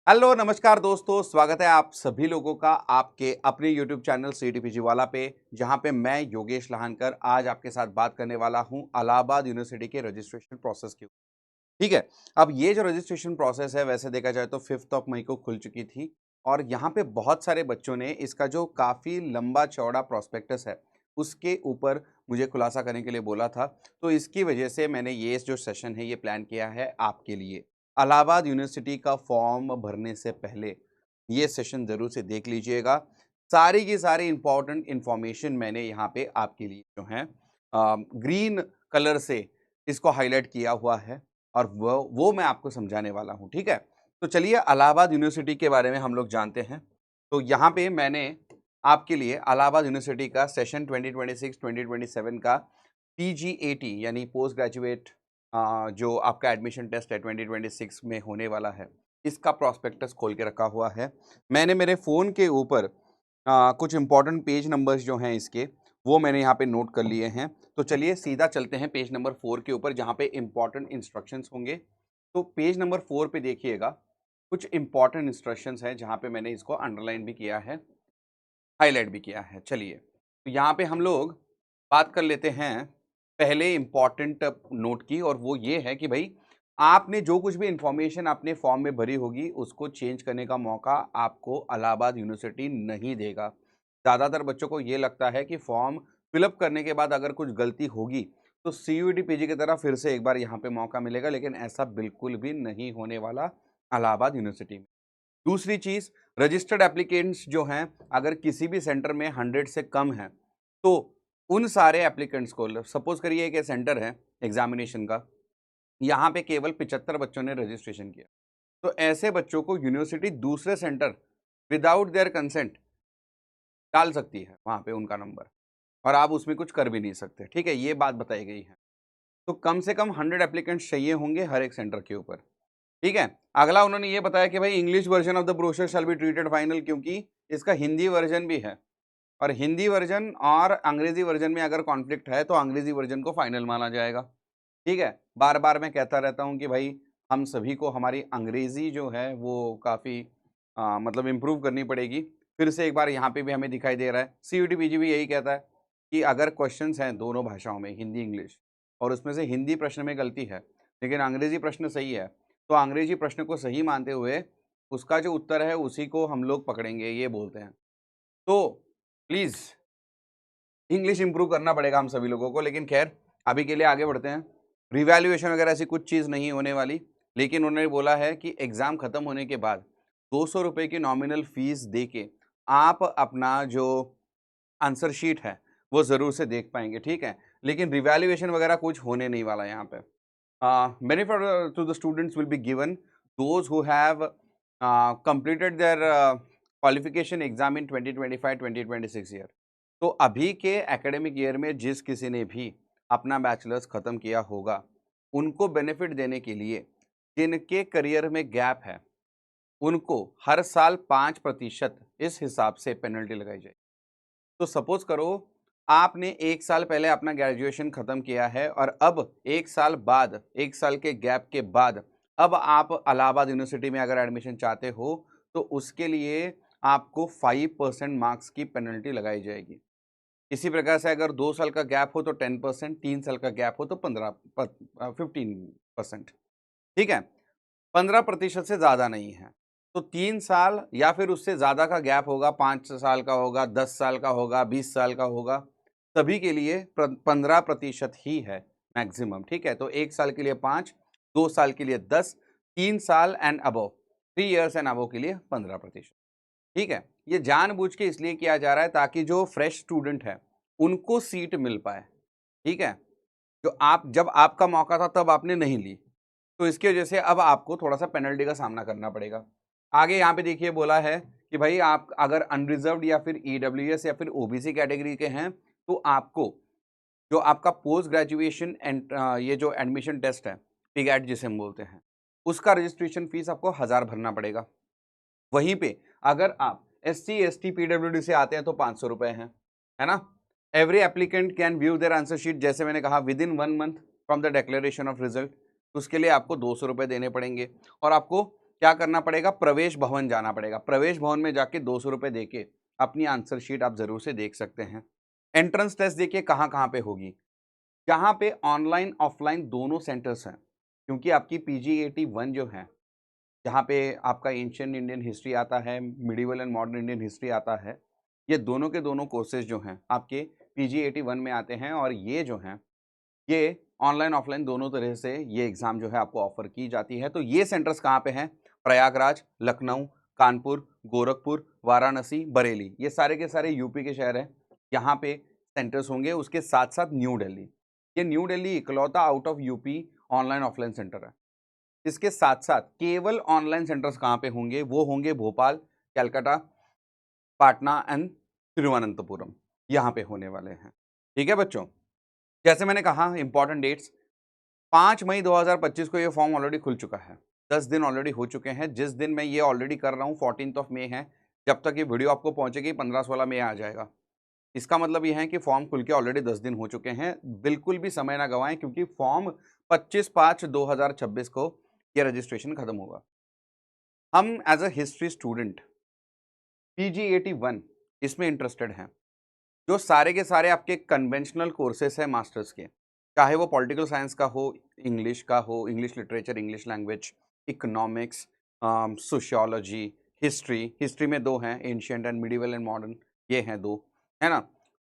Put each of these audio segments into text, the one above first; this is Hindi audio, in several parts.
हेलो नमस्कार दोस्तों, स्वागत है आप सभी लोगों का आपके अपने YouTube चैनल सीटीपीजी वाला पे, जहां पे मैं योगेश लहानकर आज आपके साथ बात करने वाला हूं इलाहाबाद यूनिवर्सिटी के रजिस्ट्रेशन प्रोसेस के ऊपर। ठीक है। अब ये जो रजिस्ट्रेशन प्रोसेस है, वैसे देखा जाए तो 5th ऑफ मई को खुल चुकी थी और यहाँ पे बहुत सारे बच्चों ने इसका जो काफ़ी लंबा चौड़ा प्रोस्पेक्टस है, उसके ऊपर मुझे खुलासा करने के लिए बोला था। तो इसकी वजह से मैंने ये जो सेशन है, ये प्लान किया है आपके लिए। इलाहाबाद यूनिवर्सिटी का फॉर्म भरने से पहले ये सेशन ज़रूर से देख लीजिएगा। सारी की सारी इम्पोर्टेंट इन्फॉर्मेशन मैंने यहाँ पे आपके लिए जो है ग्रीन कलर से इसको हाईलाइट किया हुआ है और वो मैं आपको समझाने वाला हूँ, ठीक है? तो चलिए इलाहाबाद यूनिवर्सिटी के बारे में हम लोग जानते हैं। तो यहाँ पे मैंने आपके लिए इलाहाबाद यूनिवर्सिटी का सेशन 2026-2027 का पीजीएटी यानी पोस्ट ग्रेजुएट जो आपका एडमिशन टेस्ट है 2026 में होने वाला है, इसका प्रॉस्पेक्टस खोल के रखा हुआ है। मैंने मेरे फ़ोन के ऊपर कुछ इम्पोर्टेंट पेज नंबर्स जो हैं इसके, वो मैंने यहाँ पे नोट कर लिए हैं। तो चलिए सीधा चलते हैं पेज नंबर 4 के ऊपर, जहाँ पे इम्पोर्टेंट इंस्ट्रक्शंस होंगे। तो पेज नंबर 4 पे देखिएगा, कुछ इम्पोर्टेंट इंस्ट्रक्शंस हैं जहाँ पे मैंने इसको अंडरलाइन भी किया है, हाइलाइट भी किया है। चलिए, तो यहाँ पे हम लोग बात कर लेते हैं पहले इम्पोर्टेंट नोट की, और वो ये है कि भई आपने जो कुछ भी इन्फॉर्मेशन अपने फॉर्म में भरी होगी, उसको चेंज करने का मौका आपको इलाहाबाद यूनिवर्सिटी नहीं देगा। ज़्यादातर बच्चों को ये लगता है कि फॉर्म फिलअप करने के बाद अगर कुछ गलती होगी, तो सीयूईटी पीजी की तरह फिर से एक बार यहाँ पे मौका मिलेगा, लेकिन ऐसा बिल्कुल भी नहीं होने वाला इलाहाबाद यूनिवर्सिटी में। दूसरी चीज़, रजिस्टर्ड एप्लीकेंट्स जो हैं, अगर किसी भी सेंटर में 100 से कम हैं, तो उन सारे एप्लीकेंट्स को सपोज़ करिए एक सेंटर है एग्ज़ामिनेशन का, यहाँ पे केवल 75 बच्चों ने रजिस्ट्रेशन किया। तो ऐसे बच्चों को यूनिवर्सिटी दूसरे सेंटर विदाउट देयर कंसेंट डाल सकती है वहाँ पे उनका नंबर, और आप उसमें कुछ कर भी नहीं सकते, ठीक है? ये बात बताई गई है। तो कम से कम 100 एप्लीकेंट्स चाहिए होंगे हर एक सेंटर के ऊपर, ठीक है? अगला उन्होंने ये बताया कि भाई English version of the brochure shall be treated final, क्योंकि इसका हिंदी वर्जन भी है, और हिंदी वर्जन और अंग्रेजी वर्जन में अगर कॉन्फ्लिक्ट है, तो अंग्रेजी वर्जन को फाइनल माना जाएगा, ठीक है? बार-बार मैं कहता रहता हूँ कि भाई हम सभी को हमारी अंग्रेज़ी जो है वो काफ़ी मतलब इम्प्रूव करनी पड़ेगी। फिर से एक बार यहाँ पे भी हमें दिखाई दे रहा है, सीयूईटी पीजी भी यही कहता है कि अगर क्वेश्चन्स हैं दोनों भाषाओं में, हिंदी, इंग्लिश, और उसमें से हिंदी प्रश्न में गलती है, लेकिन अंग्रेजी प्रश्न सही है, तो अंग्रेजी प्रश्न को सही मानते हुए उसका जो उत्तर है उसी को हम लोग पकड़ेंगे, ये बोलते हैं। तो प्लीज़ इंग्लिश इम्प्रूव करना पड़ेगा हम सभी लोगों को, लेकिन ख़ैर अभी के लिए आगे बढ़ते हैं। रिवैल्यूएशन वगैरह ऐसी कुछ चीज़ नहीं होने वाली, लेकिन उन्होंने बोला है कि एग्ज़ाम खत्म होने के बाद ₹200 की नॉमिनल फ़ीस देके आप अपना जो आंसर शीट है, वो ज़रूर से देख पाएँगे, ठीक है? लेकिन रिवैल्यूएशन वगैरह कुछ होने नहीं वाला यहाँ पे। Benefit to the students will be given those who have completed their qualification exam in 2025-2026 year. तो अभी के एकेडमिक ईयर में जिस किसी ने भी अपना बैचलर्स ख़त्म किया होगा, उनको बेनिफिट देने के लिए जिनके करियर में गैप है, उनको हर साल 5% इस हिसाब से पेनल्टी लगाई जाएगी। तो सपोज़ करो आपने 1 साल पहले अपना ग्रेजुएशन ख़त्म किया है और अब 1 साल बाद, 1 साल के गैप के बाद अब आप इलाहाबाद यूनिवर्सिटी में अगर एडमिशन चाहते हो, तो उसके लिए आपको 5% मार्क्स की पेनल्टी लगाई जाएगी। इसी प्रकार से अगर 2 साल का गैप हो तो 10%, 3 साल का गैप हो तो 15% ठीक है? 15% से ज़्यादा नहीं है। तो 3 साल या फिर उससे ज़्यादा का गैप होगा, 5 साल का होगा, 10 साल का होगा, 20 साल का होगा, सभी के लिए 15% ही है मैक्सिमम, ठीक है? तो 1 साल के लिए 5, 2 साल के लिए 10, 3 साल and above, 3 years and above के लिए 15%, ठीक है? ये जानबूझ के इसलिए किया जा रहा है ताकि जो फ्रेश स्टूडेंट है, उनको सीट मिल पाए, ठीक है? जो आप जब आपका मौका था तब आपने नहीं ली, तो इसकी वजह से अब आपको थोड़ा-सा पेनल्टी का सामना करना पड़ेगा। आगे यहाँ पे देखिए बोला है कि भाई आप अगर अनरिज़र्व्ड या फिर ईडब्ल्यूएस या फिर ओबीसी कैटेगरी के हैं, तो आपको जो आपका पोस्ट ग्रेजुएशन ये जो एडमिशन टेस्ट है, टीगैट जिसे हम बोलते हैं, उसका रजिस्ट्रेशन फीस आपको 1000 भरना पड़ेगा। वहीं पे अगर आप एससी, एसटी, पीडब्ल्यूडी से आते हैं तो ₹500 हैं, है ना? Every applicant can view their answer sheet, जैसे मैंने कहा within 1 month from the declaration of result, उसके लिए आपको ₹200 देने पड़ेंगे, और आपको क्या करना पड़ेगा, प्रवेश भवन जाना पड़ेगा। प्रवेश भवन में जाके 200 रुपये दे के अपनी आंसर शीट आप जरूर से देख सकते हैं। एंट्रेंस टेस्ट देखिए कहाँ कहाँ पे होगी, जहाँ पे ऑनलाइन ऑफलाइन दोनों सेंटर्स हैं, क्योंकि आपकी PG81 जो है, जहाँ पे आपका एंशिएंट इंडियन हिस्ट्री आता है, medieval and modern Indian history आता है, ये दोनों के दोनों कोर्सेज जो हैं आपके PG81 में आते हैं, और ये जो हैं ये ऑनलाइन ऑफलाइन दोनों तरह से ये एग्ज़ाम जो है आपको ऑफ़र की जाती है। तो ये सेंटर्स कहाँ पे हैं? प्रयागराज, लखनऊ, कानपुर, गोरखपुर, वाराणसी, बरेली, ये सारे के सारे यूपी के शहर हैं। यहाँ पे सेंटर्स होंगे। उसके साथ-साथ न्यू दिल्ली, ये न्यू दिल्ली इकलौता out of UP online offline centre है। इसके साथ-साथ केवल ऑनलाइन सेंटर्स कहाँ पे होंगे? वो होंगे भोपाल, कलकत्ता, पटना एंड तिरुवनंतपुरम, यहाँ पे होने वाले हैं। ठीक है बच्चों? जैसे मैंने कहा इंपॉर्टेंट डेट्स, 5 मई 2025 को ये फॉर्म ऑलरेडी खुल चुका है। 10 दिन ऑलरेडी हो चुके हैं। जिस दिन मैं ये ऑलरेडी कर रहा हूँ 14th ऑफ मई है। जब तक ये वीडियो आपको पहुंचेगी 15-16 मई आ जाएगा। इसका मतलब ये है कि फॉर्म खुल के ऑलरेडी 10 दिन हो चुके हैं। बिल्कुल भी समय ना गंवाएं, क्योंकि फॉर्म 25/5/2026 को ये रजिस्ट्रेशन खत्म होगा। हम as a history student PG81 इसमें इंटरेस्टेड हैं, जो सारे के सारे आपके कन्वेंशनल कोर्सेस हैं मास्टर्स के, चाहे वो पॉलिटिकल साइंस का हो, English literature, English language, economics, sociology, history में 2 हैं, ancient and medieval and modern, ये हैं 2, है ना?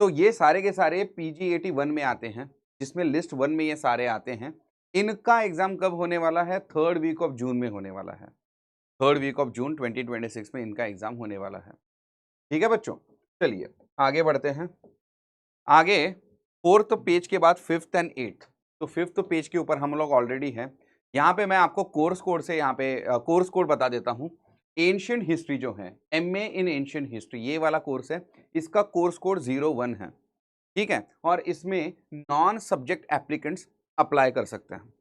तो ये सारे के सारे PG81 में आते हैं, जिसमें लिस्ट 1 में ये सारे आते हैं। इनका एग्जाम कब होने वाला है? 3rd वीक ऑफ जून में होने वाला है। 3rd वीक ऑफ जून 2026 में इनका एग्जाम होने वाला है। ठीक है बच्चों, चलिए आगे बढ़ते हैं। आगे 4th पेज के बाद 5th एंड 8th, तो 5th पेज के ऊपर हम लोग ऑलरेडी हैं। यहाँ पे मैं आपको कोर्स कोड से यहाँ पे कोर्स कोड बता देता हूँ। एंशिएंट हिस्ट्री जो है, MA इन एंशिएंट हिस्ट्री, ये वाला कोर्स है, इसका कोर्स कोड 01 है। ठीक है, और इसमें नॉन सब्जेक्ट एप्लीकेंट्स अप्लाई कर सकते हैं।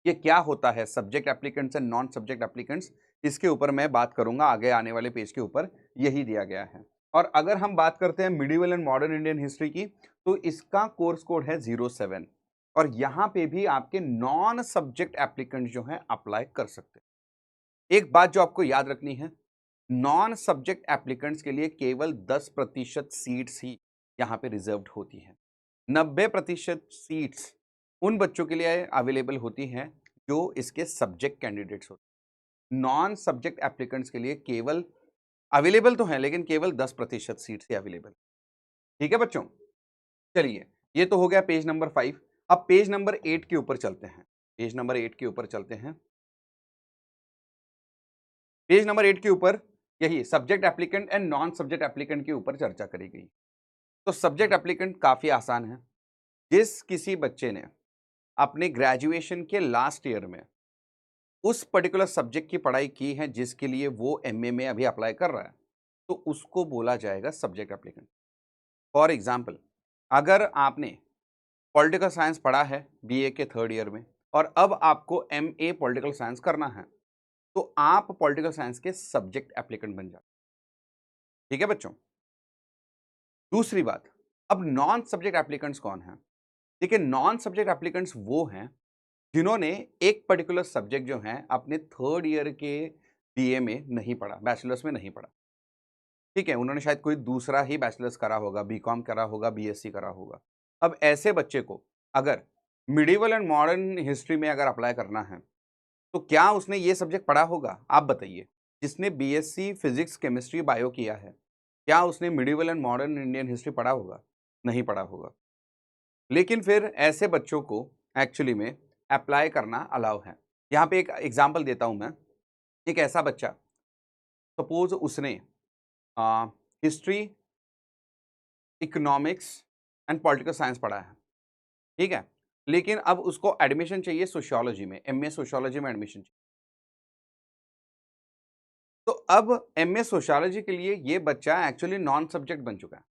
ये क्या होता है subject applicants and non subject applicants, इसके ऊपर मैं बात करूंगा आगे आने वाले पेज के ऊपर, यही दिया गया है। और अगर हम बात करते हैं medieval and modern Indian history की, तो इसका कोर्स कोड है 07, और यहां पे भी आपके नॉन सब्जेक्ट एप्लीकेंट जो है अप्लाई कर सकते हैं। एक बात जो आपको याद रखनी है, नॉन सब्जेक्ट एप्लीकेंट्स के लिए केवल 10% सीट्स ही यहाँ पे रिजर्व्ड होती है। 90% सीट्स उन बच्चों के लिए अवेलेबल होती हैं जो इसके सब्जेक्ट कैंडिडेट्स होते हैं। नॉन सब्जेक्ट एप्लीकेंट्स के लिए केवल अवेलेबल तो है, लेकिन केवल 10% सीट्स ही अवेलेबल। ठीक है बच्चों, चलिए ये तो हो गया पेज नंबर 5। अब पेज नंबर 8 के ऊपर चलते हैं। पेज नंबर 8 के ऊपर चलते हैं। पेज नंबर 8 के ऊपर यही subject applicant and non subject applicant के ऊपर चर्चा करी गई। तो सब्जेक्ट एप्लीकेंट काफी आसान है। जिस किसी बच्चे ने अपने ग्रेजुएशन के लास्ट ईयर में उस पर्टिकुलर सब्जेक्ट की पढ़ाई की है जिसके लिए वो MA में अभी अप्लाई कर रहा है, तो उसको बोला जाएगा सब्जेक्ट एप्लीकेंट। फॉर एग्जाम्पल, अगर आपने पॉलिटिकल साइंस पढ़ा है BA के 3rd ईयर में, और अब आपको MA पॉलिटिकल साइंस करना है, तो आप पॉलिटिकल साइंस के सब्जेक्ट एप्लीकेंट बन जाते। ठीक है बच्चों, दूसरी बात, अब नॉन सब्जेक्ट एप्लीकेंट्स कौन है? देखिए, नॉन सब्जेक्ट एप्लीकेंट्स वो हैं जिन्होंने एक पर्टिकुलर सब्जेक्ट जो है अपने 3rd ईयर के BA में नहीं पढ़ा, बैचलर्स में नहीं पढ़ा। ठीक है, उन्होंने शायद कोई दूसरा ही बैचलर्स करा होगा, BCom करा होगा, BSc करा होगा। अब ऐसे बच्चे को अगर मिडिवल एंड मॉडर्न हिस्ट्री में अगर अप्लाई करना है, तो क्या उसने ये सब्जेक्ट पढ़ा होगा? आप बताइए। जिसने BSc फिजिक्स, केमिस्ट्री, बायो किया है, क्या उसने medieval and modern Indian history पढ़ा होगा? नहीं पढ़ा होगा। लेकिन फिर ऐसे बच्चों को एक्चुअली में अप्लाई करना अलाउ है। यहाँ पे एक एग्जांपल देता हूँ मैं। एक ऐसा बच्चा, सपोज उसने history, economics and political science पढ़ा है, ठीक है, लेकिन अब उसको एडमिशन चाहिए सोशियोलॉजी में, MA सोशियोलॉजी में एडमिशन चाहिए। तो अब MA सोशियोलॉजी के लिए ये बच्चा एक्चुअली नॉन सब्जेक्ट बन चुका है।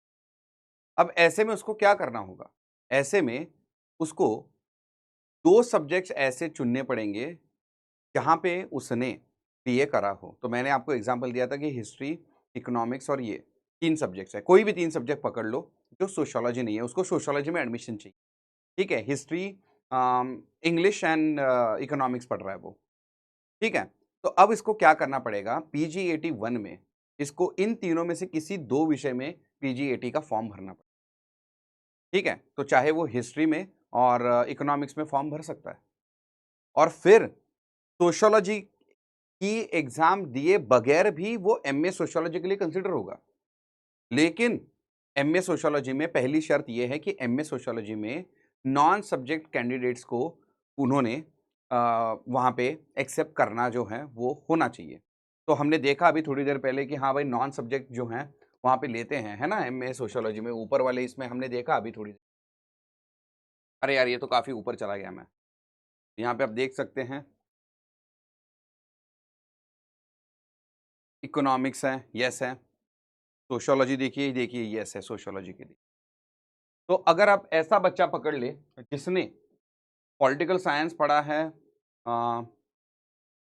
अब ऐसे में उसको क्या करना होगा? ऐसे में उसको 2 सब्जेक्ट्स ऐसे चुनने पड़ेंगे जहाँ पे उसने BA करा हो। तो मैंने आपको एग्जांपल दिया था कि हिस्ट्री, इकोनॉमिक्स और ये 3 सब्जेक्ट्स हैं। कोई भी 3 सब्जेक्ट पकड़ लो जो सोशियोलॉजी नहीं है, उसको सोशियोलॉजी में एडमिशन चाहिए। ठीक है, हिस्ट्री, इंग्लिश एंड इकोनॉमिक्स पढ़ रहा है वो, ठीक है। तो अब इसको क्या करना पड़ेगा, पीजीएटी 1 में इसको इन तीनों में से किसी 2 विषय में पीजीएटी का फॉर्म भरना पड़ेगा। ठीक है, तो चाहे वो हिस्ट्री में और इकोनॉमिक्स में फॉर्म भर सकता है, और फिर सोशियोलॉजी की एग्जाम दिए बगैर भी वो एमए सोशियोलॉजी के लिए कंसिडर होगा। लेकिन एमए सोशियोलॉजी में पहली शर्त यह है कि एमए सोशियोलॉजी में नॉन सब्जेक्ट कैंडिडेट्स को उन्होंने वहाँ पे एक्सेप्ट करना जो है वो होना चाहिए। तो हमने देखा अभी थोड़ी देर पहले कि हाँ भाई, नॉन सब्जेक्ट जो हैं वहाँ पे लेते हैं, है ना, एमए सोशियोलॉजी में ऊपर वाले इसमें हमने देखा अभी थोड़ी। अरे यार, ये तो काफ़ी ऊपर चला गया मैं। यहाँ पे आप देख सकते हैं इकोनॉमिक्स है, यस है। सोशियोलॉजी देखिए, देखिए यस है सोशियोलॉजी के लिए। तो अगर आप ऐसा बच्चा पकड़ ले जिसने पॉलिटिकल साइंस पढ़ा है,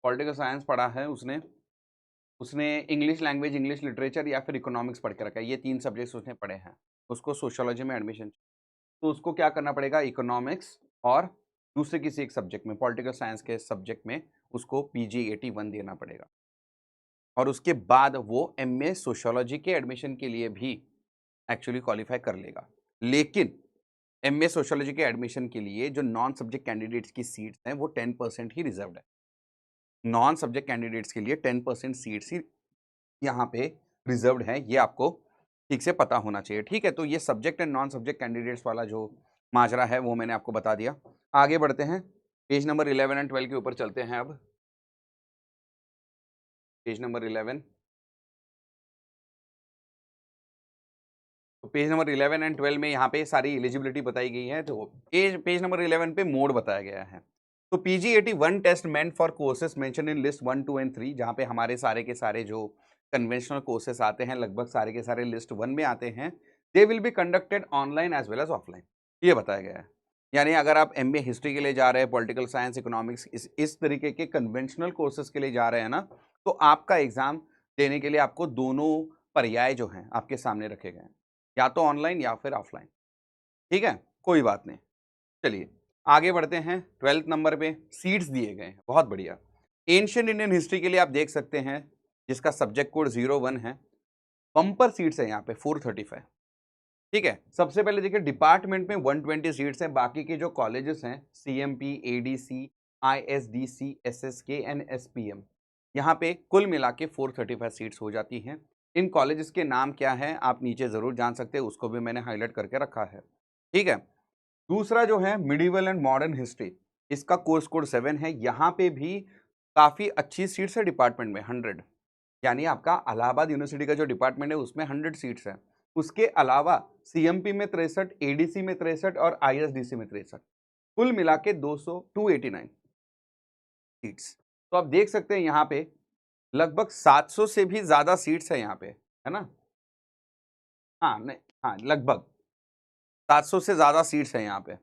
पॉलिटिकल साइंस पढ़ा है उसने उसने इंग्लिश लैंग्वेज, इंग्लिश लिटरेचर या फिर इकोनॉमिक्स पढ़ के रखा है, ये 3 सब्जेक्ट्स उसने पढ़े हैं, उसको सोशियोलॉजी में एडमिशन, तो उसको क्या करना पड़ेगा, इकोनॉमिक्स और दूसरे किसी एक सब्जेक्ट में, पॉलिटिकल साइंस के सब्जेक्ट में उसको पीजीएटी 1 देना पड़ेगा। और उसके बाद वो एमए सोशियोलॉजी के एडमिशन के लिए भी एक्चुअली क्वालिफाई कर लेगा। लेकिन एमए सोशियोलॉजी के एडमिशन के लिए जो नॉन सब्जेक्ट कैंडिडेट्स की सीट्स हैं वो 10% ही रिजर्व्ड है। नॉन सब्जेक्ट कैंडिडेट्स के लिए 10% सीट्स ही यहाँ पे रिजर्व्ड है, ये आपको ठीक से पता होना चाहिए। ठीक है, तो ये subject and non subject candidates वाला जो माजरा है वो मैंने आपको बता दिया। आगे बढ़ते हैं, पेज नंबर 11 एंड 12 के ऊपर चलते हैं। अब पेज नंबर 11, तो पेज नंबर 11 एंड 12 में यहाँ पे सारी एलिजिबिलिटी बताई गई है। तो पेज नंबर 11 पे मोड बताया गया है। तो PGAT 1 test meant for courses mention in list 1, 2 and 3, जहाँ पे हमारे सारे के सारे जो कन्वेंशनल कोर्सेज आते हैं लगभग सारे के सारे लिस्ट 1 में आते हैं। They will be conducted online as well as offline, ये बताया गया है। यानी अगर आप एमए हिस्ट्री के लिए जा रहे हैं, पॉलिटिकल साइंस, इकोनॉमिक्स, इस तरीके के कन्वेंशनल कोर्सेज के लिए जा रहे हैं ना, तो आपका एग्जाम देने के लिए आपको दोनों पर्याय जो हैं आपके सामने रखे गए हैं, या तो ऑनलाइन या फिर ऑफलाइन। ठीक है, कोई बात नहीं। चलिए आगे बढ़ते हैं। 12th नंबर पे सीट्स दिए गए हैं, बहुत बढ़िया। एंशियंट इंडियन हिस्ट्री के लिए आप देख सकते हैं जिसका सब्जेक्ट कोड 01 है, बम्पर सीट्स है यहाँ पे 435। ठीक है, सबसे पहले देखिए डिपार्टमेंट में 120 सीट्स हैं, बाकी के जो कॉलेजेस हैं CMP, ADC, ISDC, SSK and SPM, यहाँ पे कुल मिला के 435 सीट्स हो जाती हैं। इन कॉलेजेस के नाम क्या हैं आप नीचे जरूर जान सकते हैं, उसको भी मैंने हाईलाइट करके रखा है। ठीक है, दूसरा जो है मिडिवल एंड मॉडर्न हिस्ट्री, इसका कोर्स कोड 7 है। यहाँ पे भी काफी अच्छी सीट्स है डिपार्टमेंट में, 100, यानी आपका इलाहाबाद यूनिवर्सिटी का जो डिपार्टमेंट है उसमें 100 सीट्स है। उसके अलावा सीएमपी में 63, एडीसी में 63 और आईएसडीसी में 63, कुल मिला के 289 सीट्स। तो आप देख सकते हैं यहाँ पे लगभग 700 से भी ज्यादा सीट्स है यहाँ पे, है ना। हाँ नहीं, हाँ लगभग 700 से ज्यादा सीट्स है यहाँ पे।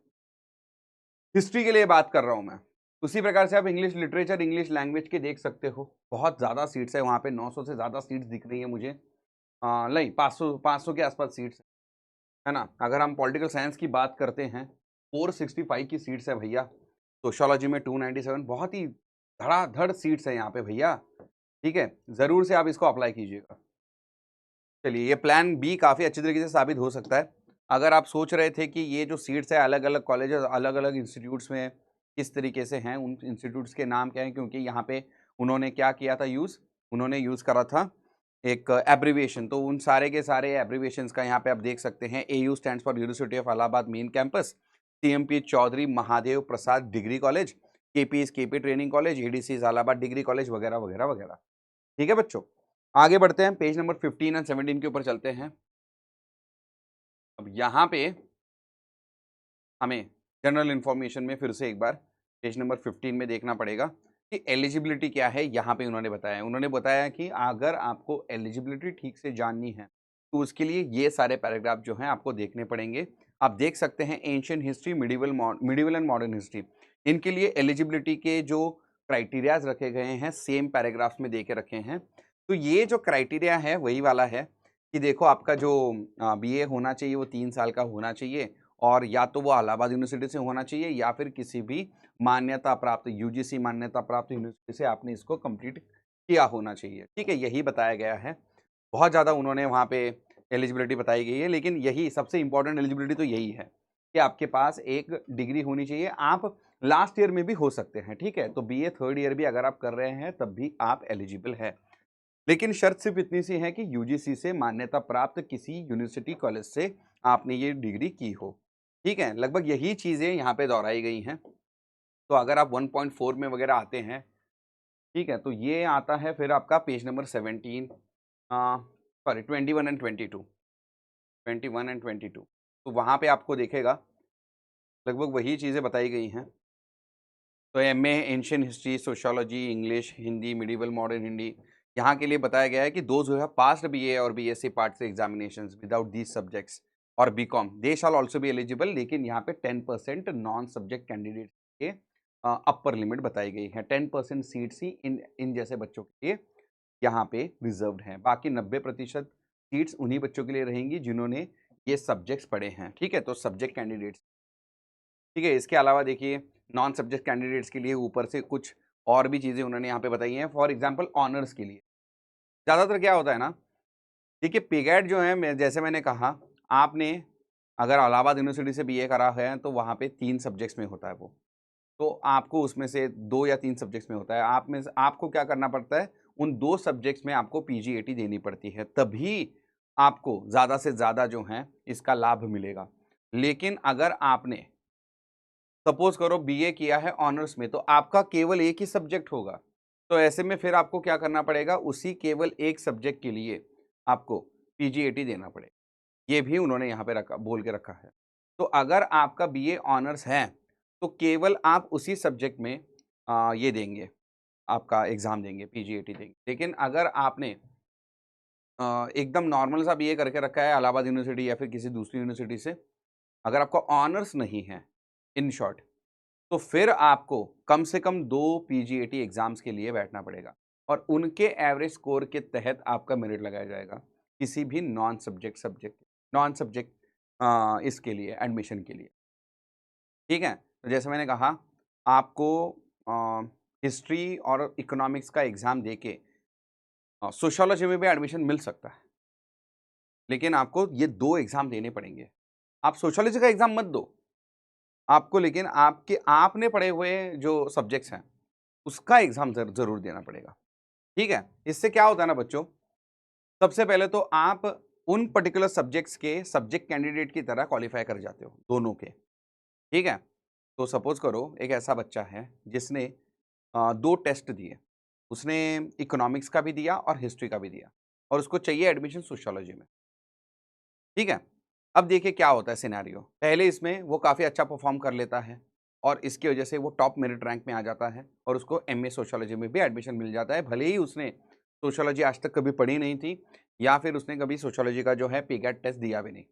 हिस्ट्री के लिए बात कर रहा हूँ मैं। उसी प्रकार से आप इंग्लिश लिटरेचर, इंग्लिश लैंग्वेज के देख सकते हो, बहुत ज़्यादा सीट्स है वहाँ पे, 900 से ज़्यादा सीट्स दिख रही है मुझे। नहीं, 500 के आसपास सीट्स है ना। अगर हम पॉलिटिकल साइंस की बात करते हैं 465 की सीट्स है भैया। सोशियोलॉजी में 297, बहुत ही धड़ाधड़ सीट्स है यहाँ पे भैया। ठीक है, ज़रूर से आप इसको अप्लाई कीजिएगा। चलिए, ये प्लान बी काफ़ी अच्छी तरीके से साबित हो सकता है। अगर आप सोच रहे थे कि ये जो सीट्स है अलग अलग कॉलेजेस, अलग अलग इंस्टीट्यूट्स में किस तरीके से हैं, उन इंस्टीट्यूट्स के नाम क्या हैं, क्योंकि यहाँ पे उन्होंने क्या किया था यूज़, उन्होंने यूज़ करा था एक एब्रीविएशन। तो उन सारे के सारे एब्रीविएशंस का यहाँ पे आप देख सकते हैं। AU stands for university of Allahabad main campus, CMP Chaudhary Mahadev Prasad degree college, KP KP training college, ADC Allahabad degree college, वगैरह वगैरह वगैरह। ठीक है बच्चों, आगे बढ़ते हैं, पेज नंबर 15 एंड 17 के ऊपर चलते हैं। अब यहाँ पे हमें जनरल इन्फॉर्मेशन में फिर से एक बार पेज नंबर 15 में देखना पड़ेगा कि एलिजिबिलिटी क्या है। यहाँ पे उन्होंने बताया कि अगर आपको एलिजिबिलिटी ठीक से जाननी है तो उसके लिए ये सारे पैराग्राफ जो हैं आपको देखने पड़ेंगे। आप देख सकते हैं ancient history, medieval and modern history, इनके लिए एलिजिबिलिटी के जो क्राइटेरियाज रखे गए हैं सेम पैराग्राफ्स में दे के रखे हैं। तो ये जो क्राइटेरिया है वही वाला है कि देखो आपका जो BA होना चाहिए वो 3 साल का होना चाहिए, और या तो वो इलाहाबाद यूनिवर्सिटी से होना चाहिए या फिर किसी भी मान्यता प्राप्त यूजीसी मान्यता प्राप्त यूनिवर्सिटी से आपने इसको कंप्लीट किया होना चाहिए। ठीक है, यही बताया गया है। बहुत ज़्यादा उन्होंने वहाँ पे एलिजिबिलिटी बताई गई है, लेकिन यही सबसे इंपॉर्टेंट एलिजिबिलिटी तो यही है कि आपके पास एक डिग्री होनी चाहिए। आप लास्ट ईयर में भी हो सकते हैं, ठीक है? तो बीए थर्ड ईयर भी अगर आप कर रहे हैं तब भी आप एलिजिबल है। लेकिन शर्त सिर्फ इतनी सी है कि यूजीसी से मान्यता प्राप्त किसी यूनिवर्सिटी कॉलेज से आपने ये डिग्री की हो। ठीक है, लगभग यही चीज़ें यहाँ पे दोहराई गई हैं। तो अगर आप 1.4 में वगैरह आते हैं, ठीक है, तो ये आता है फिर आपका page number 17 sorry 21 and 22, 21 and 22, तो वहाँ पे आपको दिखेगा लगभग वही चीज़ें बताई गई हैं। तो MA ancient history, sociology, English, Hindi, medieval modern Hindi, यहाँ के लिए बताया गया है कि those who have passed BA और बीएससी पार्ट से एग्जामिनेशंस विदाउट दीज सब्जेक्ट्स और BCom they shall also be eligible. लेकिन यहाँ पे 10% नॉन सब्जेक्ट कैंडिडेट के अपर लिमिट बताई गई है। 10% सीट्स ही इन जैसे बच्चों के लिए यहाँ पे रिजर्व्ड हैं। बाकी 90% सीट्स उन्हीं बच्चों के लिए रहेंगी जिन्होंने ये सब्जेक्ट्स पढ़े हैं। ठीक है, तो सब्जेक्ट कैंडिडेट्स, ठीक है। इसके अलावा देखिए नॉन सब्जेक्ट कैंडिडेट्स के लिए ऊपर से कुछ और भी चीज़ें उन्होंने यहाँ पे बताई हैं। फॉर एग्जांपल ऑनर्स के लिए ज़्यादातर क्या होता है ना, देखिए पीगैट जो है जैसे मैंने कहा, आपने अगर इलाहाबाद यूनिवर्सिटी से बीए करा है तो वहाँ पे 3 सब्जेक्ट्स में होता है वो। तो आपको उसमें से 2 या 3 सब्जेक्ट्स में होता है। आप में से आपको क्या करना पड़ता है, उन 2 सब्जेक्ट्स में आपको पीजीएटी देनी पड़ती है, तभी आपको ज़्यादा से ज़्यादा जो है इसका लाभ मिलेगा। लेकिन अगर आपने सपोज करो बीए किया है ऑनर्स में, तो आपका केवल एक ही सब्जेक्ट होगा। तो ऐसे में फिर आपको क्या करना पड़ेगा, उसी केवल एक सब्जेक्ट के लिए आपको पीजीएटी देना पड़ेगा। ये भी उन्होंने यहाँ पे रखा, बोल के रखा है। तो अगर आपका बीए ऑनर्स है तो केवल आप उसी सब्जेक्ट में ये देंगे, आपका एग्जाम देंगे, पीजीएटी देंगे। लेकिन अगर आपने एकदम नॉर्मल सा बीए करके रखा है इलाहाबाद यूनिवर्सिटी या फिर किसी दूसरी यूनिवर्सिटी से, अगर आपका ऑनर्स नहीं है इन शॉर्ट, तो फिर आपको कम से कम 2 पीजीएटी एग्जाम्स के लिए बैठना पड़ेगा और उनके एवरेज स्कोर के तहत आपका मेरिट लगाया जाएगा किसी भी नॉन सब्जेक्ट इसके लिए एडमिशन के लिए। ठीक है, तो जैसे मैंने कहा आपको हिस्ट्री और इकोनॉमिक्स का एग्जाम देके सोशियोलॉजी में भी एडमिशन मिल सकता है, लेकिन आपको ये 2 एग्जाम देने पड़ेंगे। आप सोशियोलॉजी का एग्जाम मत दो, आपको लेकिन आपने पढ़े हुए जो सब्जेक्ट्स हैं उसका एग्जाम जरूर देना पड़ेगा। ठीक है, इससे क्या होता है ना बच्चों, सबसे पहले तो आप उन पर्टिकुलर सब्जेक्ट्स के सब्जेक्ट कैंडिडेट की तरह क्वालिफाई कर जाते हो दोनों के। ठीक है, तो सपोज करो एक ऐसा बच्चा है जिसने 2 टेस्ट दिए, उसने इकोनॉमिक्स का भी दिया और हिस्ट्री का भी दिया और उसको चाहिए एडमिशन सोशियोलॉजी में। ठीक है, अब देखिए क्या होता है सिनेरियो, पहले इसमें वो काफ़ी अच्छा परफॉर्म कर लेता है और इसकी वजह से वो टॉप मेरिट रैंक में आ जाता है और उसको एमए सोशियोलॉजी में भी एडमिशन मिल जाता है। भले ही उसने सोशियोलॉजी आज तक कभी पढ़ी नहीं थी या फिर उसने कभी सोशियोलॉजी का जो है पीगैट टेस्ट दिया भी नहीं,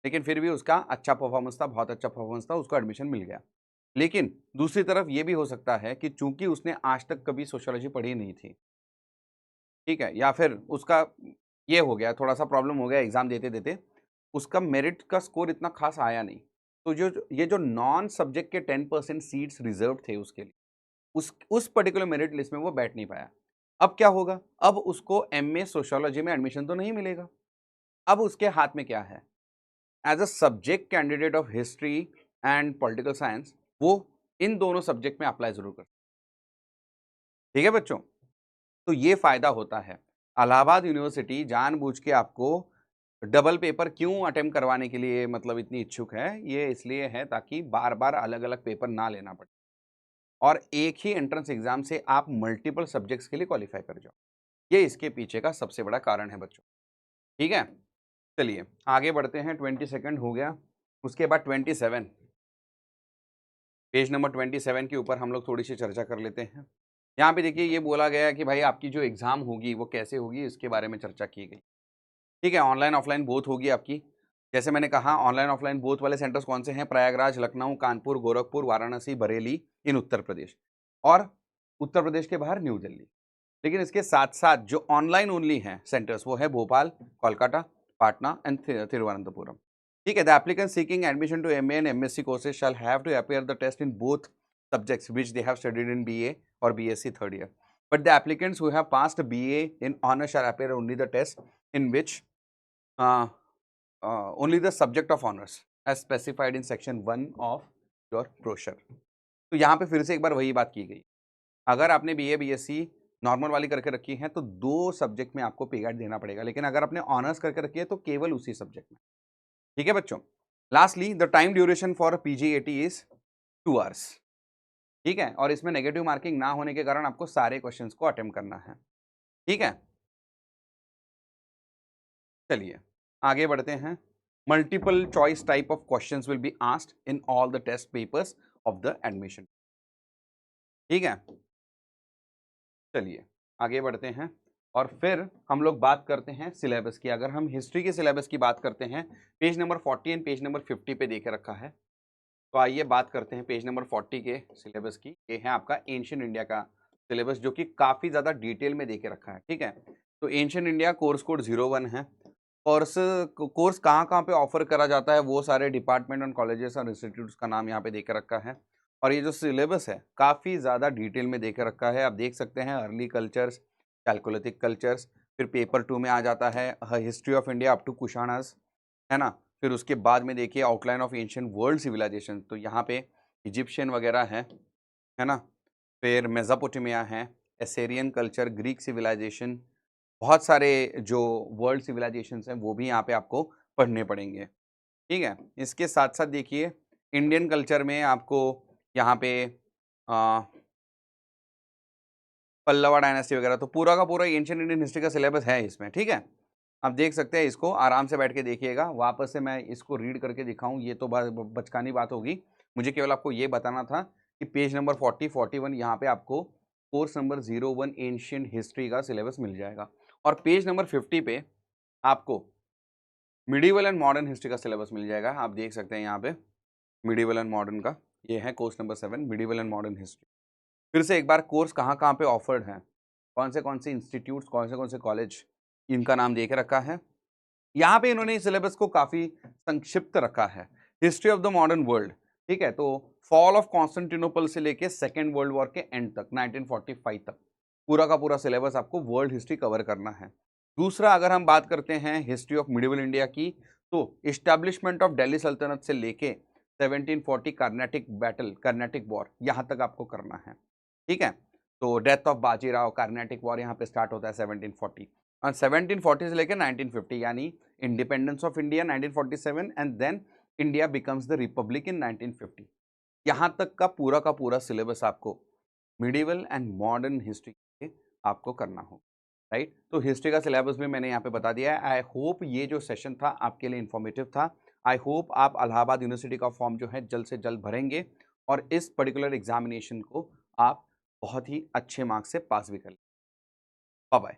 लेकिन फिर भी उसका अच्छा परफॉर्मेंस था, बहुत अच्छा परफॉर्मेंस था, उसको एडमिशन मिल गया। लेकिन दूसरी तरफ ये भी हो सकता है कि चूंकि उसने आज तक कभी सोशियोलॉजी पढ़ी नहीं थी, ठीक है, या फिर उसका ये हो गया, थोड़ा सा प्रॉब्लम हो गया एग्जाम देते देते, उसका मेरिट का स्कोर इतना खास आया नहीं, तो जो ये जो नॉन सब्जेक्ट के 10% सीट्स रिजर्व थे उसके लिए, उस पर्टिकुलर मेरिट लिस्ट में वो बैठ नहीं पाया। अब क्या होगा, अब उसको एमए सोशियोलॉजी में एडमिशन तो नहीं मिलेगा। अब उसके हाथ में क्या है, as a subject candidate of history and political science, वो इन दोनों सब्जेक्ट में अप्लाई जरूर कर। ठीक है बच्चों, तो ये फायदा होता है। इलाहाबाद यूनिवर्सिटी जानबूझ के आपको डबल पेपर क्यों अटेम्प्ट करवाने के लिए मतलब इतनी इच्छुक है, ये इसलिए है ताकि बार बार अलग अलग पेपर ना लेना पड़े और एक ही एंट्रेंस एग्जाम से आप मल्टीपल सब्जेक्ट्स के लिए क्वालिफाई कर जाओ। ये इसके पीछे का सबसे बड़ा कारण है बच्चों। ठीक है, चलिए आगे बढ़ते हैं। 22 हो गया, उसके बाद 27, पेज नंबर 27 के ऊपर हम लोग थोड़ी सी चर्चा कर लेते हैं। यहाँ पे देखिए ये बोला गया है कि भाई आपकी जो एग्जाम होगी वो कैसे होगी, इसके बारे में चर्चा की गई। ठीक है, ऑनलाइन ऑफलाइन बोथ होगी आपकी। जैसे मैंने कहा ऑनलाइन ऑफलाइन बोथ वाले सेंटर्स कौन से हैं, प्रयागराज, लखनऊ, कानपुर, गोरखपुर, वाराणसी, बरेली इन उत्तर प्रदेश, और उत्तर प्रदेश के बाहर न्यू दिल्ली। लेकिन इसके साथ साथ जो ऑनलाइन ओनली हैं सेंटर्स वो है भोपाल, कोलकाता, पाटना एंड तिरुवनंतपुरम। ठीक है, the applicant seeking admission to MA and MSc courses shall have to appear the test in both subjects which they have studied in BA or BSc third year. But the applicants who have passed BA in honors shall appear only the test in which only the subject of honors as specified in section 1 of your brochure. तो यहाँ पे फिर से एक बार वही बात की गई, अगर आपने BA BSc नॉर्मल वाली करके रखी है तो 2 सब्जेक्ट में आपको पे गाइड देना पड़ेगा, लेकिन अगर आपने ऑनर्स करके रखी है तो केवल उसी सब्जेक्ट में। ठीक है बच्चों। Lastly the time duration for PGAT is 2 hours. ठीक है, और इसमें नेगेटिव मार्किंग ना होने के कारण आपको सारे क्वेश्चंस को अटेम्प्ट करना है। ठीक है, चलिए आगे बढ़ते हैं। Multiple choice type of questions will be asked in all the test papers of the admission. ठीक है, चलिए आगे बढ़ते हैं और फिर हम लोग बात करते हैं सिलेबस की। अगर हम हिस्ट्री के सिलेबस की बात करते हैं, page number 40 and page number 50 पे देके रखा है, तो आइए बात करते हैं पेज नंबर 40 के सिलेबस की। ये है आपका एंशिएंट इंडिया का सिलेबस जो कि काफ़ी ज़्यादा डिटेल में देके रखा है। ठीक है, तो एंशिएंट इंडिया कोर्स कोड 01 है। कोर्स कहाँ कहाँ पे ऑफर करा जाता है वो सारे डिपार्टमेंट और कॉलेजेस और इंस्टीट्यूट्स का नाम यहाँ पे देके रखा है। और ये जो सिलेबस है काफ़ी ज़्यादा डिटेल में देके रखा है। आप देख सकते हैं अर्ली कल्चर्स, कैलकुलेटिक कल्चर्स, फिर पेपर 2 में आ जाता है history of India up to Kushanas, है ना। फिर उसके बाद में देखिए outline of ancient world civilisation, तो यहाँ पे इजिप्शियन वगैरह है ना। फिर मेसोपोटामिया है, एसेरियन कल्चर, ग्रीक सिविलाइजेशन, बहुत सारे जो वर्ल्ड सिविलाइजेशंस हैं वो भी यहाँ पे आपको पढ़ने पड़ेंगे। ठीक है, इसके साथ साथ देखिए इंडियन कल्चर में आपको यहाँ पे पल्लवा डायनेस्टी वगैरह, तो पूरा का पूरा एंशिएंट इंडियन हिस्ट्री का सिलेबस है इसमें। ठीक है, आप देख सकते हैं, इसको आराम से बैठ के देखिएगा। वापस से मैं इसको रीड करके दिखाऊं ये तो बचकानी बात होगी। मुझे केवल आपको ये बताना था कि पेज नंबर 40, 41 यहाँ पे आपको कोर्स नंबर 01 एंशिएंट हिस्ट्री का सिलेबस मिल जाएगा। और पेज नंबर 50 पे आपको मिडिवल एंड मॉडर्न हिस्ट्री का सिलेबस मिल जाएगा। आप देख सकते हैं यहाँ पे मिडिवल एंड मॉडर्न का, ये है course number 7 medieval and modern history. फिर से एक बार कोर्स कहाँ पे ऑफर्ड है, कौन से इंस्टीट्यूट्स, कौन से कॉलेज, इनका नाम दे के रखा है। यहाँ पे इन्होंने सिलेबस को काफ़ी संक्षिप्त रखा है। History of the modern world, ठीक है, तो फॉल ऑफ कॉन्स्टेंटिनोपल से लेके सेकेंड वर्ल्ड वॉर के एंड तक 1945 तक पूरा का पूरा सिलेबस आपको वर्ल्ड हिस्ट्री कवर करना है। दूसरा, अगर हम बात करते हैं हिस्ट्री ऑफ मिडिवल इंडिया की, तो इस्टेब्लिशमेंट ऑफ दिल्ली सल्तनत से लेके 1740 कर्नाटिक बैटल, कर्नाटिक वॉर, यहाँ तक आपको करना है। ठीक है, तो death of Bajirao, Carnatic war यहाँ पे स्टार्ट होता है 1740, और 1740 से लेकर 1950 यानी independence of India 1947 and then India becomes the republic in 1950। यहाँ तक का पूरा सिलेबस आपको मिडिवल एंड मॉडर्न हिस्ट्री के आपको करना हो, राइट। तो हिस्ट्री का सिलेबस भी मैंने यहाँ पे बता दिया है। आई होप ये जो सेशन था आपके लिए इन्फॉर्मेटिव था। आई होप आप इलाहाबाद यूनिवर्सिटी का फॉर्म जो है जल्द से जल्द भरेंगे और इस पर्टिकुलर एग्जामिनेशन को आप बहुत ही अच्छे मार्क्स से पास भी कर लेंगे। Bye bye.